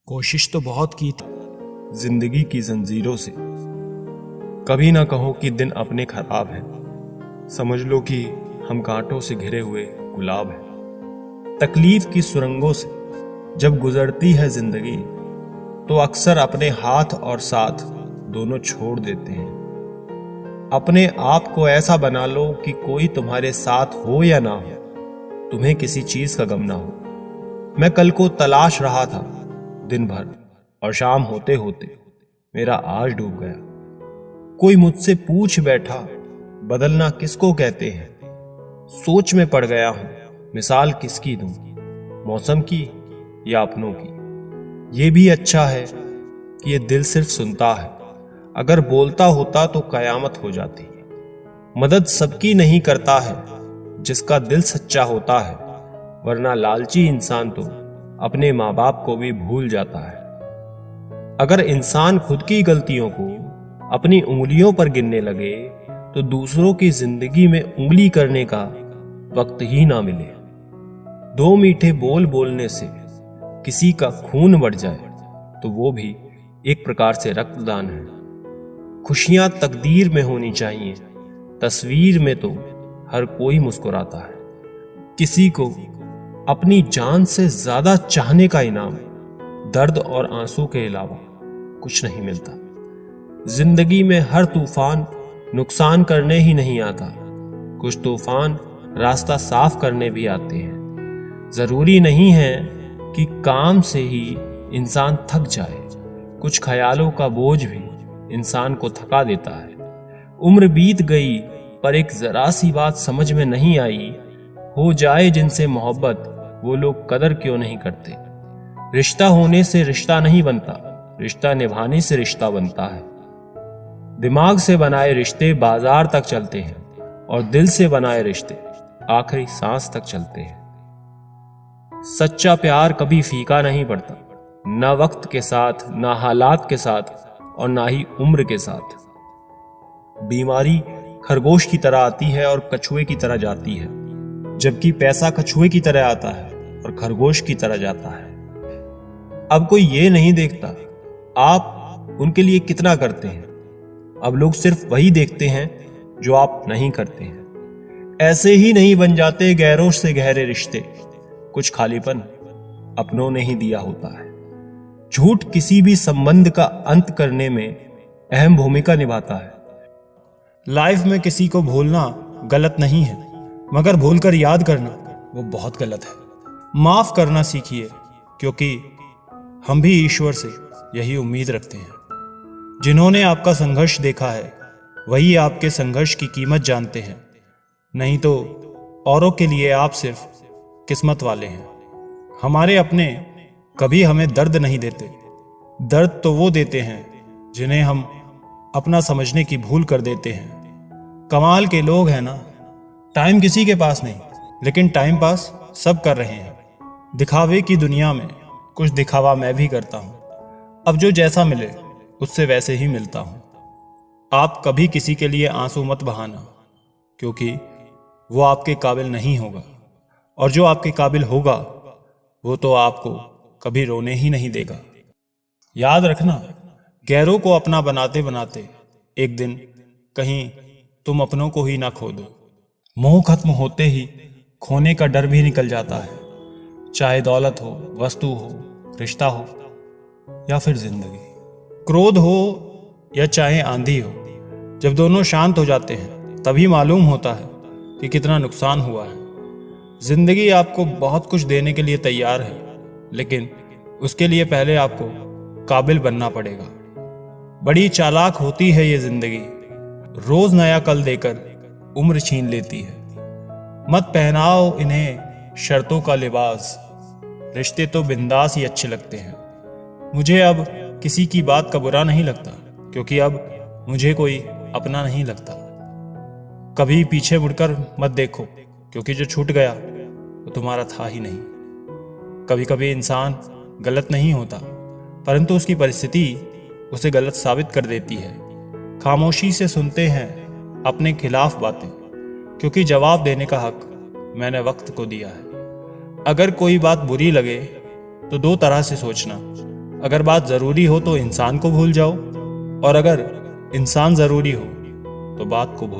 कोशिश तो बहुत की थी जिंदगी की जंजीरों से। कभी ना कहो कि दिन अपने खराब हैं, समझ लो कि हम कांटों से घिरे हुए गुलाब हैं। तकलीफ की सुरंगों से जब गुजरती है जिंदगी तो अक्सर अपने हाथ और साथ दोनों छोड़ देते हैं। अपने आप को ऐसा बना लो कि कोई तुम्हारे साथ हो या ना हो, तुम्हें किसी चीज का गम ना हो। मैं कल को तलाश रहा था दिन भर और शाम होते होते मेरा आज डूब गया। कोई मुझसे पूछ बैठा बदलना किसको कहते हैं। सोच में पड़ गया हूं मिसाल किसकी दूं, मौसम की या अपनों की। ये भी अच्छा है कि ये दिल सिर्फ सुनता है, अगर बोलता होता तो कयामत हो जाती। मदद सबकी नहीं करता है जिसका दिल सच्चा होता है, वरना लालची इंसान तो अपने माँ बाप को भी भूल जाता है। अगर इंसान खुद की गलतियों को अपनी उंगलियों पर गिनने लगे तो दूसरों की जिंदगी में उंगली करने का वक्त ही ना मिले। दो मीठे बोल बोलने से किसी का खून बढ़ जाए तो वो भी एक प्रकार से रक्तदान है। खुशियां तकदीर में होनी चाहिए, तस्वीर में तो हर कोई मुस्कुराता है। किसी को अपनी जान से ज्यादा चाहने का इनाम दर्द और आंसू के अलावा कुछ नहीं मिलता। जिंदगी में हर तूफान नुकसान करने ही नहीं आता, कुछ तूफान रास्ता साफ करने भी आते हैं। जरूरी नहीं है कि काम से ही इंसान थक जाए, कुछ ख्यालों का बोझ भी इंसान को थका देता है। उम्र बीत गई पर एक जरा सी बात समझ में नहीं आई, हो जाए जिनसे मोहब्बत वो लोग कदर क्यों नहीं करते। रिश्ता होने से रिश्ता नहीं बनता, रिश्ता निभाने से रिश्ता बनता है। दिमाग से बनाए रिश्ते बाजार तक चलते हैं और दिल से बनाए रिश्ते आखिरी सांस तक चलते हैं। सच्चा प्यार कभी फीका नहीं पड़ता, ना वक्त के साथ, ना हालात के साथ और ना ही उम्र के साथ। बीमारी खरगोश की तरह आती है और कछुए की तरह जाती है, जबकि पैसा कछुए की तरह आता है और खरगोश की तरह जाता है। अब कोई ये नहीं देखता आप उनके लिए कितना करते हैं, अब लोग सिर्फ वही देखते हैं जो आप नहीं करते हैं। ऐसे ही नहीं बन जाते गैरों से गहरे रिश्ते, कुछ खालीपन अपनों ने ही दिया होता है। झूठ किसी भी संबंध का अंत करने में अहम भूमिका निभाता है। लाइफ में किसी को भूलना गलत नहीं है, मगर भूलकर याद करना वो बहुत गलत है। माफ करना सीखिए, क्योंकि हम भी ईश्वर से यही उम्मीद रखते हैं। जिन्होंने आपका संघर्ष देखा है वही आपके संघर्ष की कीमत जानते हैं, नहीं तो औरों के लिए आप सिर्फ किस्मत वाले हैं। हमारे अपने कभी हमें दर्द नहीं देते, दर्द तो वो देते हैं जिन्हें हम अपना समझने की भूल कर देते हैं। कमाल के लोग हैं ना, टाइम किसी के पास नहीं, लेकिन टाइम पास सब कर रहे हैं। दिखावे की दुनिया में कुछ दिखावा मैं भी करता हूं, अब जो जैसा मिले उससे वैसे ही मिलता हूं। आप कभी किसी के लिए आंसू मत बहाना, क्योंकि वो आपके काबिल नहीं होगा, और जो आपके काबिल होगा वो तो आपको कभी रोने ही नहीं देगा। याद रखना, गैरों को अपना बनाते बनाते एक दिन कहीं तुम अपनों को ही ना खो दो। मोह खत्म होते ही खोने का डर भी निकल जाता है, चाहे दौलत हो, वस्तु हो, रिश्ता हो या फिर जिंदगी। क्रोध हो या चाहे आंधी हो, जब दोनों शांत हो जाते हैं तभी मालूम होता है कि कितना नुकसान हुआ है। जिंदगी आपको बहुत कुछ देने के लिए तैयार है, लेकिन उसके लिए पहले आपको काबिल बनना पड़ेगा। बड़ी चालाक होती है ये जिंदगी, रोज नया कल देकर उम्र छीन लेती है। मत पहनाओ इन्हें शर्तों का लिबास, रिश्ते तो बिंदास ही अच्छे लगते हैं। मुझे अब किसी की बात का बुरा नहीं लगता, क्योंकि अब मुझे कोई अपना नहीं लगता। कभी पीछे मुड़कर मत देखो, क्योंकि जो छूट गया वो तुम्हारा था ही नहीं। कभी कभी इंसान गलत नहीं होता, परंतु उसकी परिस्थिति उसे गलत साबित कर देती है। खामोशी से सुनते हैं अपने खिलाफ बातें, क्योंकि जवाब देने का हक मैंने वक्त को दिया है। अगर कोई बात बुरी लगे तो दो तरह से सोचना, अगर बात जरूरी हो तो इंसान को भूल जाओ, और अगर इंसान जरूरी हो तो बात को भूल